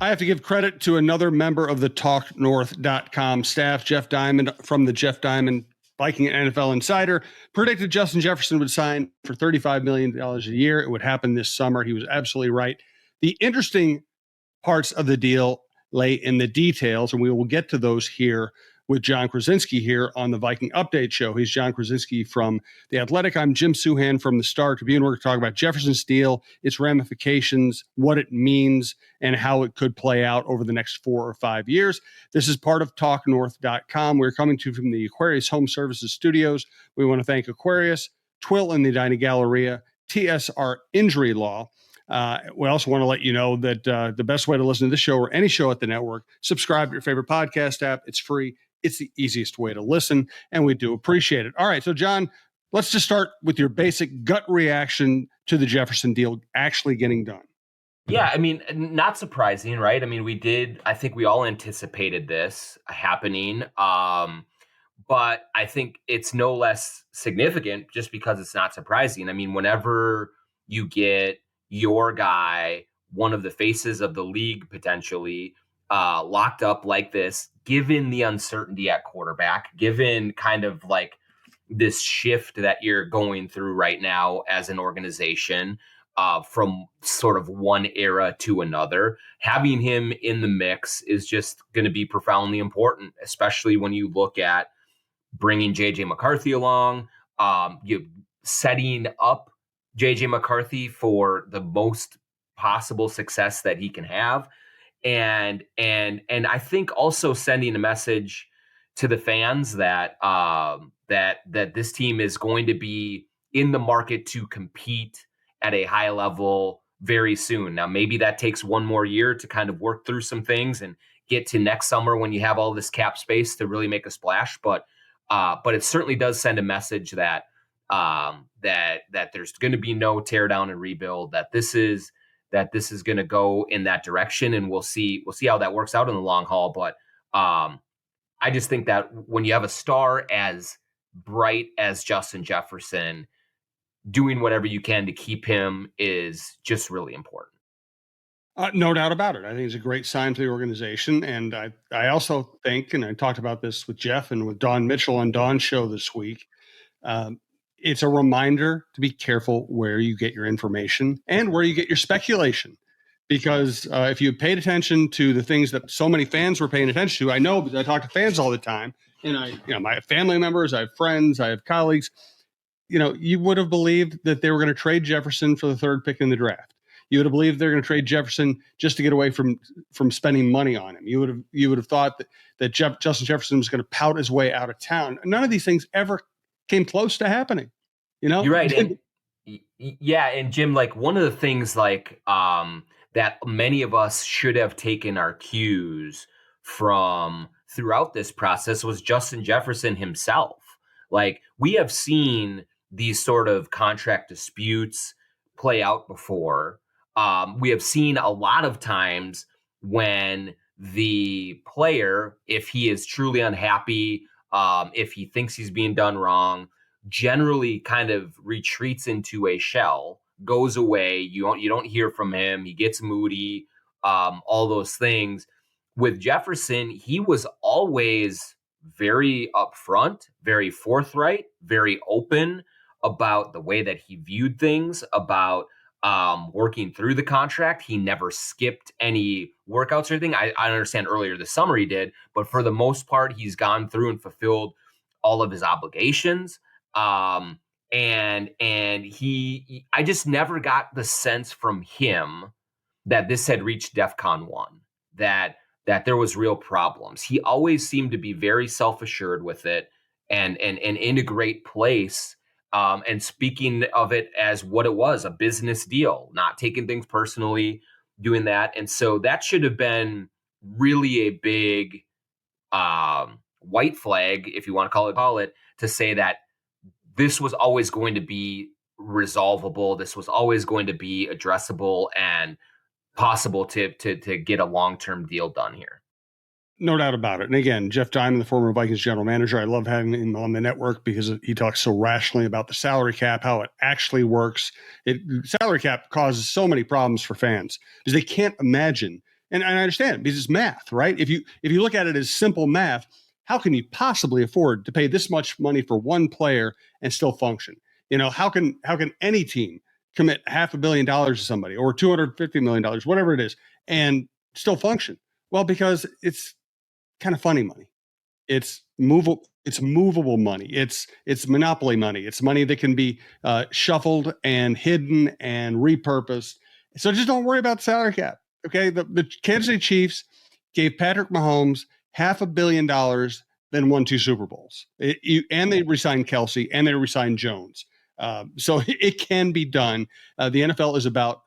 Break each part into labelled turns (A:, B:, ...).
A: I have to give credit to another member of the TalkNorth.com staff, Jeff Diamond from the Jeff Diamond Viking NFL Insider, predicted Justin Jefferson would sign for $35 million a year. It would happen this summer. He was absolutely right. The interesting parts of the deal lay in the details, and we will get to those here with John Krawczynski here on the Viking Update Show. He's John Krawczynski from The Athletic. I'm Jim Souhan from the Star Tribune. We're going to talk about Jefferson's deal, its ramifications, what it means, and how it could play out over the next 4 or 5 years. This is part of TalkNorth.com. We're coming to you from the Aquarius Home Services Studios. We want to thank Aquarius, Twill in the Edina Galleria, TSR Injury Law. We also want to let you know that the best way to listen to this show or any show at the network, subscribe to your favorite podcast app. It's free. It's the easiest way to listen, and we do appreciate it. All right, so John, let's just start with your basic gut reaction to the Jefferson deal actually getting done.
B: Yeah, I mean, not surprising, right? I mean, I think we all anticipated this happening, but I think it's no less significant just because it's not surprising. I mean, whenever you get your guy, one of the faces of the league potentially, locked up like this, given the uncertainty at quarterback, given kind of like this shift that you're going through right now as an organization, from sort of one era to another, having him in the mix is just going to be profoundly important, especially when you look at bringing JJ McCarthy along, you setting up JJ McCarthy for the most possible success that he can have. And I think also sending a message to the fans that that this team is going to be in the market to compete at a high level very soon. Now, maybe that takes one more year to kind of work through some things and get to next summer when you have all this cap space to really make a splash. But it certainly does send a message that that there's going to be no tear down and rebuild, that this is going to go in that direction, and we'll see how that works out in the long haul. But I just think that when you have a star as bright as Justin Jefferson, doing whatever you can to keep him is just really important.
A: No doubt about it. I think it's a great sign for the organization. And I also think, and I talked about this with Jeff and with Don Mitchell on Don's show this week, it's a reminder to be careful where you get your information and where you get your speculation. Because if you paid attention to the things that so many fans were paying attention to, I know because I talk to fans all the time, and I have family members, I have friends, I have colleagues. You would have believed that they were going to trade Jefferson for the third pick in the draft. You would have believed they're going to trade Jefferson just to get away from spending money on him. You would have thought that Justin Jefferson was going to pout his way out of town. None of these things ever came close to happening.
B: You're right. And Jim, like one of the things that many of us should have taken our cues from throughout this process was Justin Jefferson himself. Like, we have seen these sort of contract disputes play out before. We have seen a lot of times when the player, if he is truly unhappy, if he thinks he's being done wrong, generally kind of retreats into a shell, goes away. You don't hear from him. He gets moody, all those things. With Jefferson, he was always very upfront, very forthright, very open about the way that he viewed things, about working through the contract. He never skipped any workouts or anything. I understand earlier this summer he did, but for the most part, he's gone through and fulfilled all of his obligations. And I just never got the sense from him that this had reached DEFCON 1, that there was real problems. He always seemed to be very self-assured with it and in a great place. And speaking of it as what it was, a business deal, not taking things personally, doing that. And so that should have been really a big white flag, if you want to call it, to say that this was always going to be resolvable. This was always going to be addressable and possible to get a long-term deal done here.
A: No doubt about it. And again, Jeff Diamond, the former Vikings general manager, I love having him on the network because he talks so rationally about the salary cap, how it actually works. Salary cap causes so many problems for fans because they can't imagine And I understand because it's math, right? If you look at it as simple math, how can you possibly afford to pay this much money for one player and still function? How can any team commit $500 million to somebody or $250 million, whatever it is, and still function? Well, because it's kind of funny money. It's movable money. It's monopoly money. It's money that can be shuffled and hidden and repurposed. So just don't worry about the salary cap. Okay, the Kansas City Chiefs gave Patrick Mahomes $500 million, then won 2 Super Bowls. And they re-signed Kelsey and they re-signed Jones. So it can be done. The NFL is about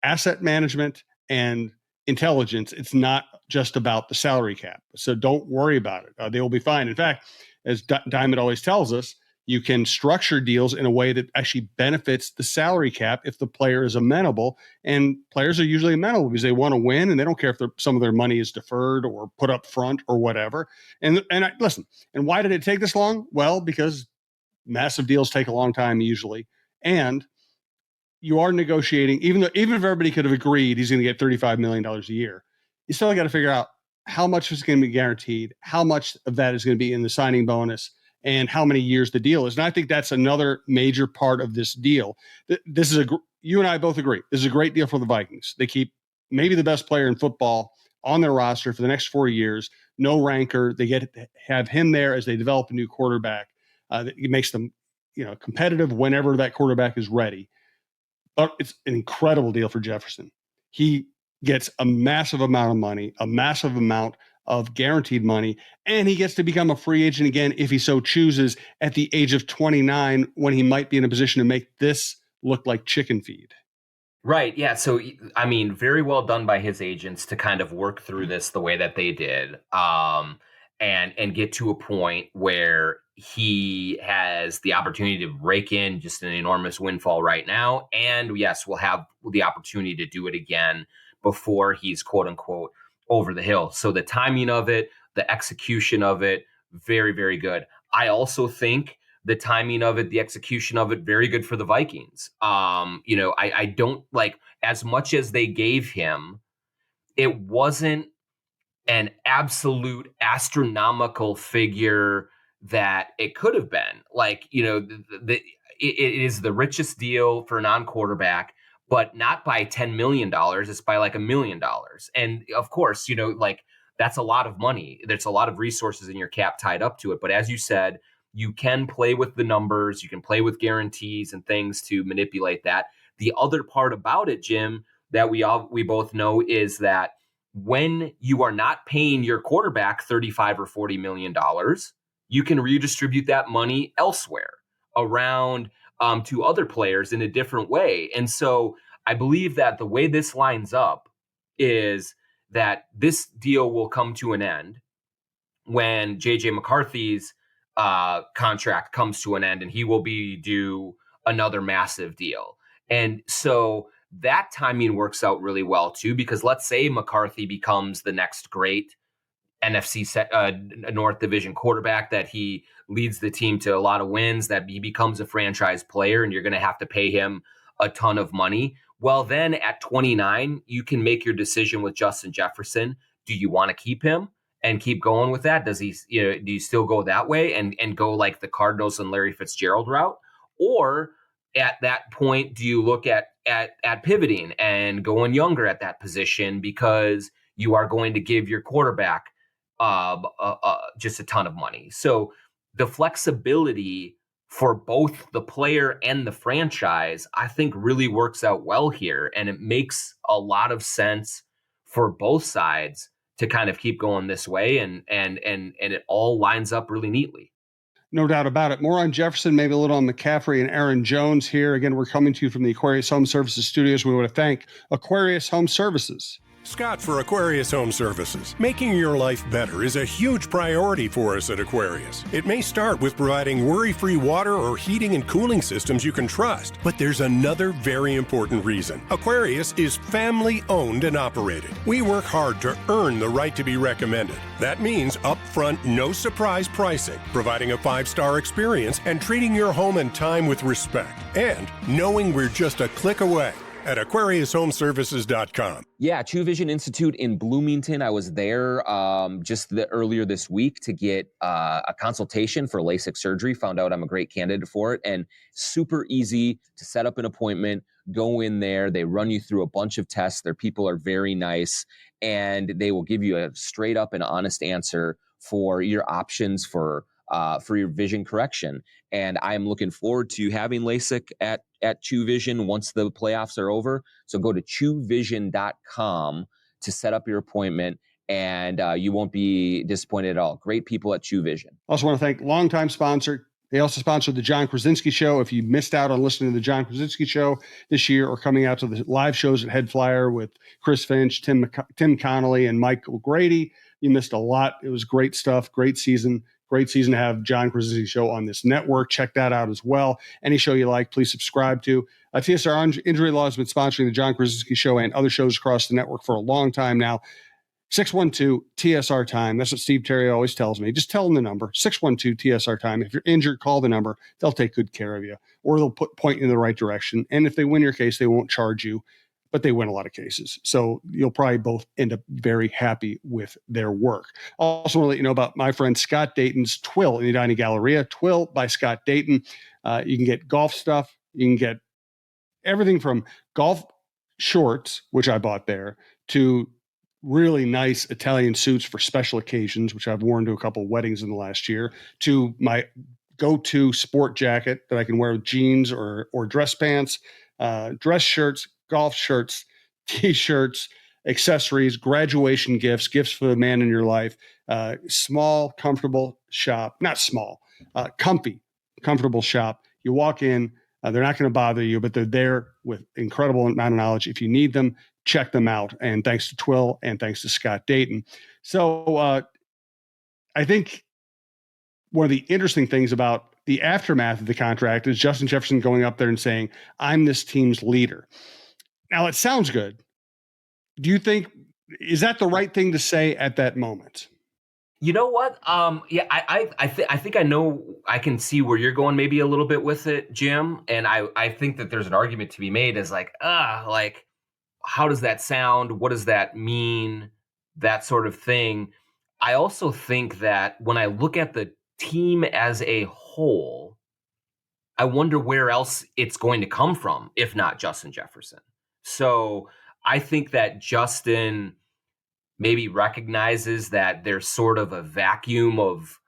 A: asset management and intelligence. It's not just about the salary cap. So don't worry about it. They will be fine. In fact, as Diamond always tells us, you can structure deals in a way that actually benefits the salary cap if the player is amenable. And players are usually amenable because they want to win and they don't care if some of their money is deferred or put up front or whatever. And listen, and why did it take this long? Well, because massive deals take a long time usually. And you are negotiating, even if everybody could have agreed he's going to get $35 million a year, you still got to figure out how much is going to be guaranteed, how much of that is going to be in the signing bonus, and how many years the deal is. And I think that's another major part of this deal. This is you and I both agree. This is a great deal for the Vikings. They keep maybe the best player in football on their roster for the next 4 years. No rancor. They get to have him there as they develop a new quarterback. It makes them, competitive whenever that quarterback is ready. But it's an incredible deal for Jefferson. He gets a massive amount of money, a massive amount of guaranteed money, and he gets to become a free agent again if he so chooses at the age of 29 when he might be in a position to make this look like chicken feed.
B: Right. Yeah. So, I mean, very well done by his agents to kind of work through this the way that they did, and get to a point where he has the opportunity to rake in just an enormous windfall right now. And yes, we'll have the opportunity to do it again before he's quote unquote over the hill. So the timing of it, the execution of it, very, very good. I also think the timing of it, the execution of it, very good for the Vikings. I don't like, as much as they gave him, it wasn't an absolute astronomical figure that it could have been. Like, it is the richest deal for a non-quarterback, but not by $10 million. It's by like $1 million. And of course, that's a lot of money. There's a lot of resources in your cap tied up to it. But as you said, you can play with the numbers, you can play with guarantees and things to manipulate that. The other part about it, Jim, that we both know is that when you are not paying your quarterback $35 or $40 million, you can redistribute that money elsewhere around to other players in a different way. And so I believe that the way this lines up is that this deal will come to an end when JJ McCarthy's contract comes to an end and he will be due another massive deal. And so that timing works out really well too, because let's say McCarthy becomes the next great NFC North Division quarterback, that he leads the team to a lot of wins, that he becomes a franchise player and you're going to have to pay him a ton of money. Well, then at 29, you can make your decision with Justin Jefferson. Do you want to keep him and keep going with that? Does he, do you still go that way and go like the Cardinals and Larry Fitzgerald route? Or at that point, do you look at pivoting and going younger at that position because you are going to give your quarterback just a ton of money? So the flexibility for both the player and the franchise, I think, really works out well here. And it makes a lot of sense for both sides to kind of keep going this way. And it all lines up really neatly.
A: No doubt about it. More on Jefferson, maybe a little on McCaffrey and Aaron Jones here. Again, we're coming to you from the Aquarius Home Services studios. We want to thank Aquarius Home Services.
C: Scott for Aquarius Home Services. Making your life better is a huge priority for us at Aquarius. It may start with providing worry-free water or heating and cooling systems you can trust, but there's another very important reason. Aquarius is family-owned and operated. We work hard to earn the right to be recommended. That means upfront, no-surprise pricing, providing a 5-star experience, and treating your home and time with respect. And knowing we're just a click away. at AquariusHomeservices.com.
D: Yeah, True Vision Institute in Bloomington. I was there earlier this week to get a consultation for LASIK surgery. Found out I'm a great candidate for it, and super easy to set up an appointment. Go in there. They run you through a bunch of tests. Their people are very nice, and they will give you a straight up and honest answer for your options for your vision correction. And I'm looking forward to having LASIK at True Vision once the playoffs are over. So go to truevision.com to set up your appointment, and you won't be disappointed at all. Great people at True Vision.
A: Also want to thank longtime sponsor. They also sponsored the John Krawczynski Show. If you missed out on listening to the John Krawczynski Show this year or coming out to the live shows at Head Flyer with Chris Finch, Tim Connolly, and Michael Grady, you missed a lot. It was great stuff, great season. Great season to have John Krawczynski Show on this network. Check that out as well. Any show you like, please subscribe to. TSR Injury Law has been sponsoring the John Krawczynski Show and other shows across the network for a long time now. 612-TSR-TIME. That's what Steve Terry always tells me. Just tell them the number, 612-TSR-TIME. If you're injured, call the number. They'll take good care of you, or they'll point you in the right direction. And if they win your case, they won't charge you, but they win a lot of cases. So you'll probably both end up very happy with their work. Also want to let you know about my friend Scott Dayton's Twill in the Edina Galleria. Twill by Scott Dayton. You can get golf stuff. You can get everything from golf shorts, which I bought there, to really nice Italian suits for special occasions, which I've worn to a couple of weddings in the last year, to my go-to sport jacket that I can wear with jeans or dress pants, dress shirts, golf shirts, T-shirts, accessories, graduation gifts, gifts for the man in your life. Small, comfortable shop. Not small, comfy, comfortable shop. You walk in, they're not going to bother you, but they're there with incredible amount of knowledge. If you need them, check them out. And thanks to Twill and thanks to Scott Dayton. So I think one of the interesting things about the aftermath of the contract is Justin Jefferson going up there and saying, I'm this team's leader. Now, it sounds good. Do you think, is that the right thing to say at that moment?
B: You know what? Yeah, I think I know, I can see where you're going maybe a little bit with it, Jim. And I think that there's an argument to be made as like, how does that sound? What does that mean? That sort of thing. I also think that when I look at the team as a whole, I wonder where else it's going to come from, if not Justin Jefferson. So I think that Justin maybe recognizes that there's sort of a vacuum of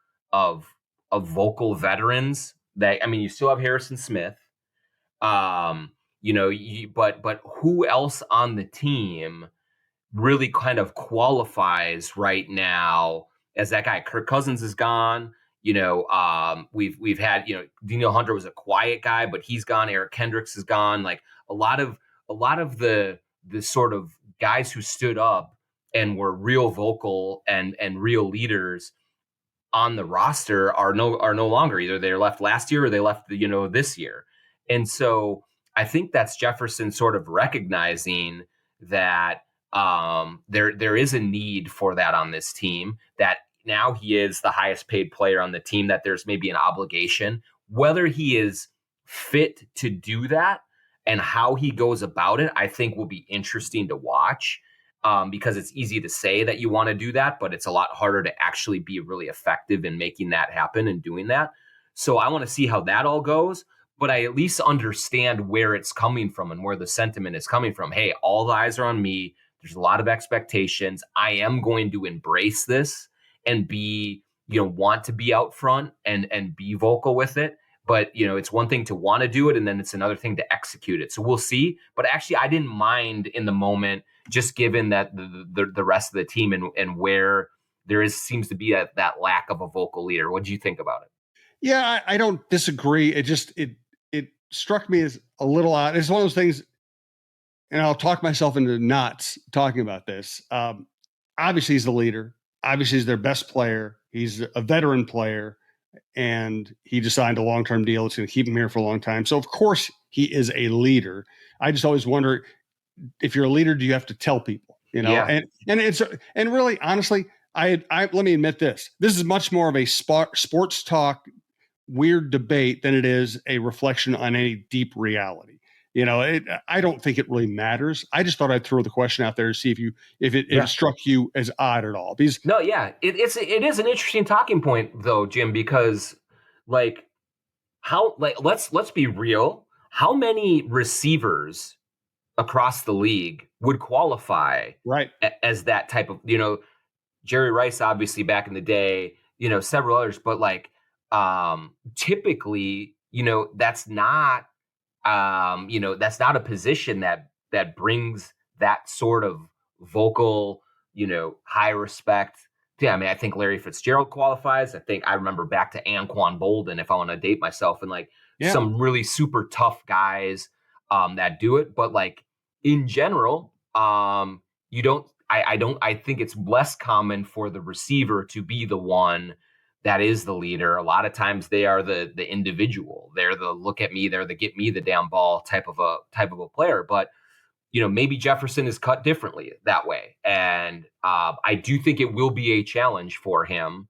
B: vocal veterans. That, I mean, you still have Harrison Smith, but who else on the team really kind of qualifies right now as that guy? Kirk Cousins is gone. We've had, Daniel Hunter was a quiet guy, but he's gone. Eric Kendricks is gone. Like a lot of the sort of guys who stood up and were real vocal and real leaders on the roster are no longer. Either they left last year or they left this year. And so I think that's Jefferson sort of recognizing that there is a need for that on this team, that now he is the highest paid player on the team, that there's maybe an obligation. Whether he is fit to do that and how he goes about it, I think will be interesting to watch, because it's easy to say that you want to do that, but it's a lot harder to actually be really effective in making that happen and doing that. So I want to see how that all goes, but I at least understand where it's coming from and where the sentiment is coming from. Hey, all the eyes are on me. There's a lot of expectations. I am going to embrace this and be, want to be out front and be vocal with it. But, it's one thing to want to do it, and then it's another thing to execute it. So we'll see. But actually, I didn't mind in the moment, just given that the rest of the team and where there seems to be that lack of a vocal leader. What do you think about it? Yeah,
A: I don't disagree. It struck me as a little odd. It's one of those things, and I'll talk myself into knots talking about this. Obviously, he's the leader. Obviously, he's their best player. He's a veteran player, and he just signed a long-term deal. It's going to keep him here for a long time. So, of course, he is a leader. I just always wonder, if you're a leader, do you have to tell people?
B: Yeah.
A: And really, honestly, I let me admit this. This is much more of a sports talk, weird debate than it is a reflection on any deep reality. I don't think it really matters. I just thought I'd throw the question out there to see if it struck you as odd at all. Because
B: no, yeah, it is an interesting talking point though, Jim, because let's be real. How many receivers across the league would qualify as that type of, Jerry Rice, obviously back in the day, several others, but typically, that's not, that's not a position that brings that sort of vocal, high respect. Yeah, I mean, I think Larry Fitzgerald qualifies. I remember back to Anquan Bolden, if I want to date myself, and some really super tough guys that do it. But in general, you don't. I think it's less common for the receiver to be the one that is the leader. A lot of times they are the individual. They're the look at me, they're the get me the damn ball type of a player. But maybe Jefferson is cut differently that way. And I do think it will be a challenge for him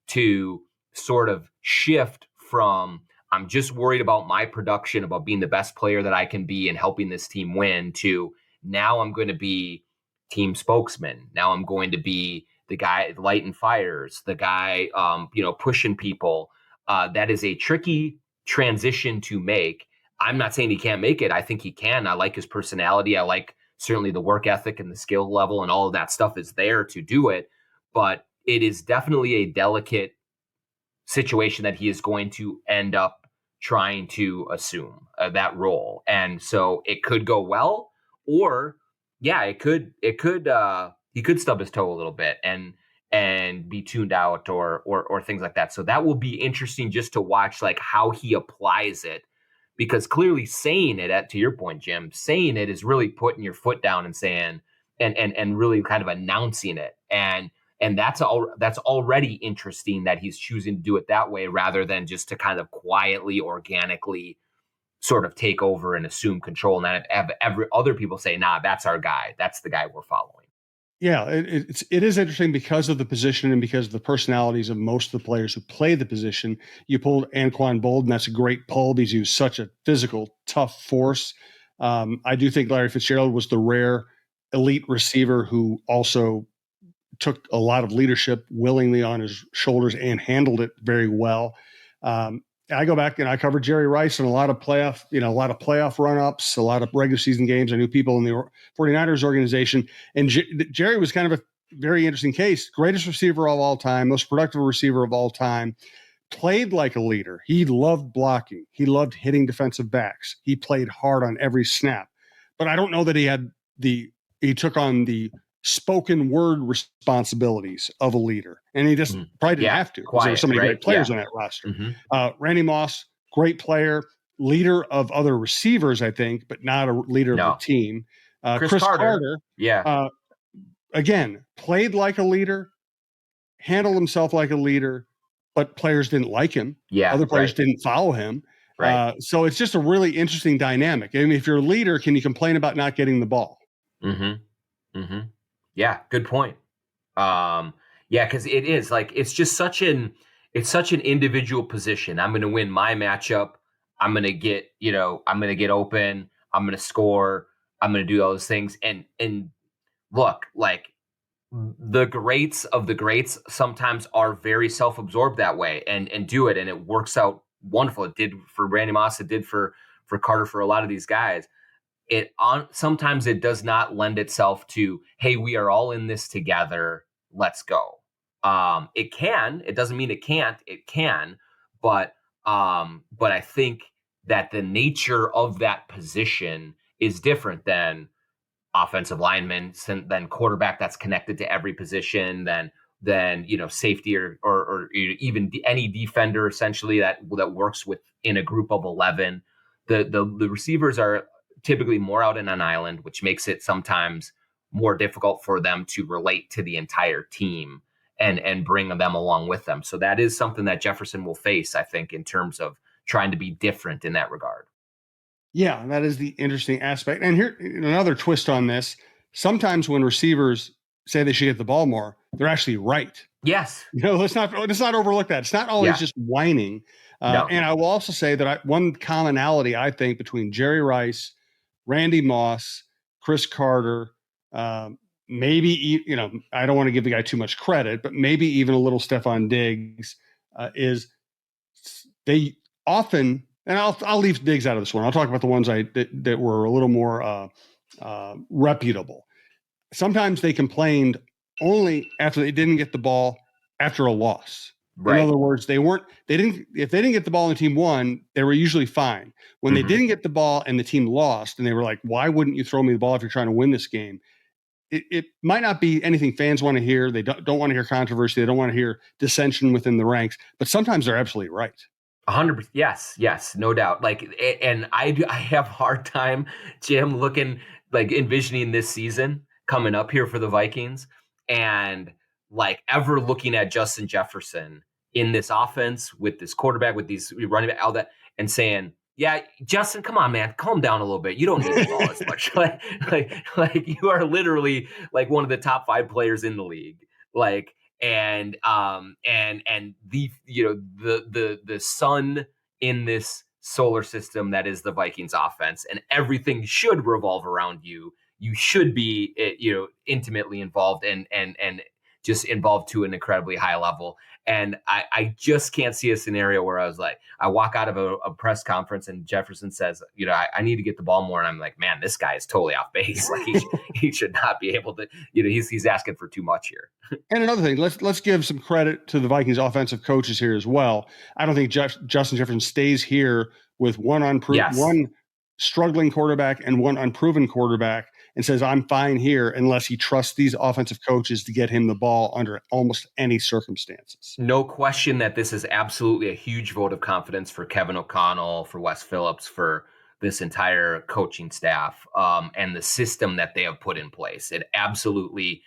B: to sort of shift from I'm just worried about my production, about being the best player that I can be and helping this team win, to now I'm going to be team spokesman. Now I'm going to be the guy lighting fires, the guy, pushing people. That is a tricky transition to make. I'm not saying he can't make it. I think he can. I like his personality. I like certainly the work ethic and the skill level and all of that stuff is there to do it. But it is definitely a delicate situation that he is going to end up trying to assume that role. And so it could go well, or he could stub his toe a little bit and be tuned out or things like that. So that will be interesting just to watch how he applies it, because clearly saying it, to your point, Jim, saying it is really putting your foot down and saying and really kind of announcing it. And that's already interesting that he's choosing to do it that way rather than just to kind of quietly, organically sort of take over and assume control. And then have every other people say, nah, that's our guy. That's the guy we're following.
A: Yeah, it is interesting because of the position and because of the personalities of most of the players who play the position. You pulled Anquan Bolden. That's a great pull because he was such a physical, tough force. I do think Larry Fitzgerald was the rare elite receiver who also took a lot of leadership willingly on his shoulders and handled it very well. I go back and I covered Jerry Rice in a lot of playoff run-ups, a lot of regular season games. I knew people in the 49ers organization. And Jerry was kind of a very interesting case. Greatest receiver of all time, most productive receiver of all time, played like a leader. He loved blocking. He loved hitting defensive backs. He played hard on every snap. But I don't know that he took on the spoken word responsibilities of a leader. And he just probably didn't have to, because there were so many great players on that roster. Randy Moss, great player, leader of other receivers, I think, but not a leader of the team. Chris Carter, again, played like a leader, handled himself like a leader, but players didn't like him. Other players didn't follow him. So it's just a really interesting dynamic. I mean, if you're a leader, can you complain about not getting the ball?
B: Yeah, good point. Because it is it's just such an individual position. I'm going to win my matchup. I'm going to get open. I'm going to score. I'm going to do all those things. And look, the greats of the greats sometimes are very self-absorbed that way and do it, and it works out wonderful. It did for Randy Moss. It did for Carter, for a lot of these guys. Sometimes it does not lend itself to, hey, we are all in this together, let's go. It can. It doesn't mean it can't. It can. But I think that the nature of that position is different than offensive linemen, than quarterback that's connected to every position, than safety or even any defender essentially that works within a group of 11. The receivers are typically more out in an island, which makes it sometimes more difficult for them to relate to the entire team and bring them along with them. So that is something that Jefferson will face, I think, in terms of trying to be different in that regard.
A: Yeah, that is the interesting aspect. And here, another twist on this. Sometimes when receivers say they should get the ball more, they're actually right.
B: Yes.
A: Let's not overlook that. It's not always just whining. No. And I will also say that one commonality, I think, between Jerry Rice, Randy Moss, Chris Carter, maybe, I don't want to give the guy too much credit, but maybe even a little Stephon Diggs, is they often, and I'll leave Diggs out of this one. I'll talk about the ones that were a little more reputable. Sometimes they complained only after they didn't get the ball after a loss.
B: Right.
A: In other words, if they didn't get the ball and the team won, they were usually fine. When they didn't get the ball and the team lost, and they were like, why wouldn't you throw me the ball if you're trying to win this game? It might not be anything fans want to hear. They don't want to hear controversy. They don't want to hear dissension within the ranks, but sometimes they're absolutely right.
B: 100%. Yes, no doubt. And I have a hard time, Jim, envisioning this season coming up here for the Vikings and ever looking at Justin Jefferson in this offense with this quarterback, with these running back, all that, and saying, yeah, Justin, come on, man, calm down a little bit. You don't need the ball as much. You are literally one of the top 5 players in the league. And the sun in this solar system that is the Vikings offense, and everything should revolve around you. You should be, intimately involved and just involved to an incredibly high level. And I just can't see a scenario where I walk out of a press conference and Jefferson says, I need to get the ball more. And I'm like, man, this guy is totally off base. He should not be able to, he's asking for too much here.
A: And another thing, let's give some credit to the Vikings offensive coaches here as well. I don't think Justin Jefferson stays here with one struggling quarterback and one unproven quarterback and says, I'm fine here, unless he trusts these offensive coaches to get him the ball under almost any circumstances.
B: No question that this is absolutely a huge vote of confidence for Kevin O'Connell, for Wes Phillips, for this entire coaching staff, and the system that they have put in place. It absolutely,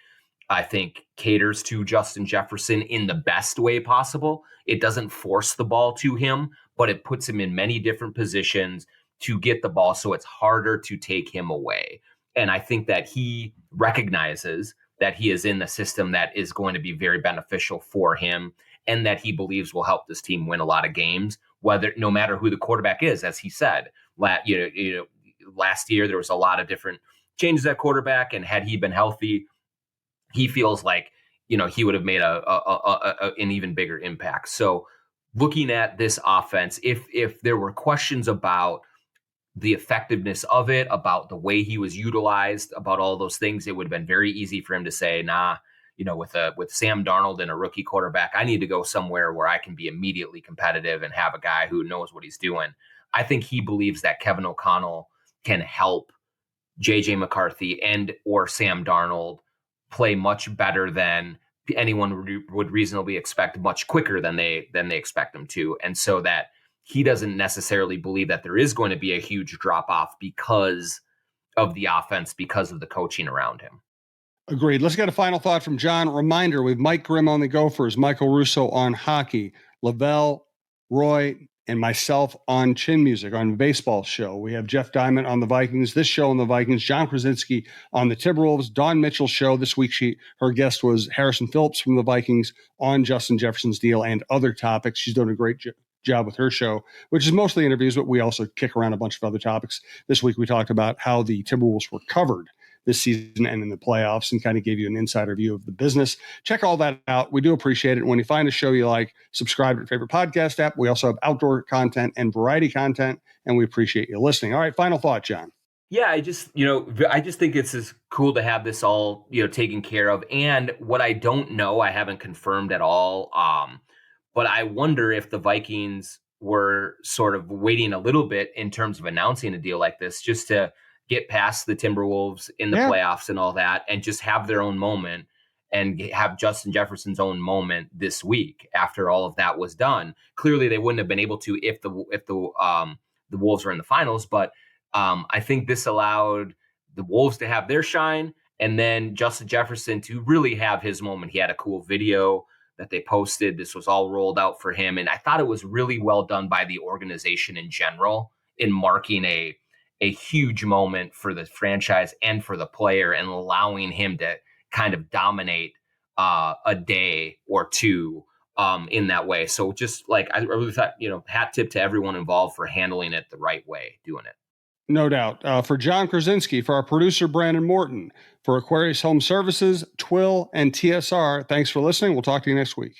B: I think, caters to Justin Jefferson in the best way possible. It doesn't force the ball to him, but it puts him in many different positions to get the ball, so it's harder to take him away. And I think that he recognizes that he is in the system that is going to be very beneficial for him, and that he believes will help this team win a lot of games, no matter who the quarterback is. As he said, last year there was a lot of different changes at quarterback, and had he been healthy, he feels like he would have made an even bigger impact. So, looking at this offense, if there were questions about the effectiveness of it, about the way he was utilized, about all those things, it would have been very easy for him to say, with Sam Darnold and a rookie quarterback, I need to go somewhere where I can be immediately competitive and have a guy who knows what he's doing. I think he believes that Kevin O'Connell can help JJ McCarthy and or Sam Darnold play much better than anyone would reasonably expect, much quicker than they expect them to. And so that he doesn't necessarily believe that there is going to be a huge drop off because of the offense, because of the coaching around him.
A: Agreed. Let's get a final thought from John. Reminder, we have Mike Grimm on the Gophers, Michael Russo on hockey, Lavelle, Roy, and myself on Chin Music on Baseball Show. We have Jeff Diamond on the Vikings, this show on the Vikings, John Krawczynski on the Timberwolves, Dawn Mitchell show. This week, her guest was Harrison Phillips from the Vikings on Justin Jefferson's deal and other topics. She's doing a great job with her show, which is mostly interviews, but we also kick around a bunch of other topics. This week, we talked about how the Timberwolves were covered this season and in the playoffs, and kind of gave you an insider view of the business. Check all that out. We do appreciate it. When you find a show you like, subscribe to your favorite podcast app. We also have outdoor content and variety content, and we appreciate you listening. All right, final thought, John.
B: Yeah, I just think it's cool to have this all, taken care of. And what I don't know, I haven't confirmed at all, but I wonder if the Vikings were sort of waiting a little bit in terms of announcing a deal like this, just to get past the Timberwolves in the playoffs and all that, and just have their own moment and have Justin Jefferson's own moment this week after all of that was done. Clearly, they wouldn't have been able to if the Wolves were in the finals, but I think this allowed the Wolves to have their shine, and then Justin Jefferson to really have his moment. He had a cool video that they posted. This was all rolled out for him, and I thought it was really well done by the organization in general in marking a huge moment for the franchise and for the player, and allowing him to kind of dominate a day or two in that way. So just I really thought, hat tip to everyone involved for handling it the right way, doing it.
A: No doubt. For John Krawczynski, for our producer, Brandon Morton, for Aquarius Home Services, Twill, and TSR, thanks for listening. We'll talk to you next week.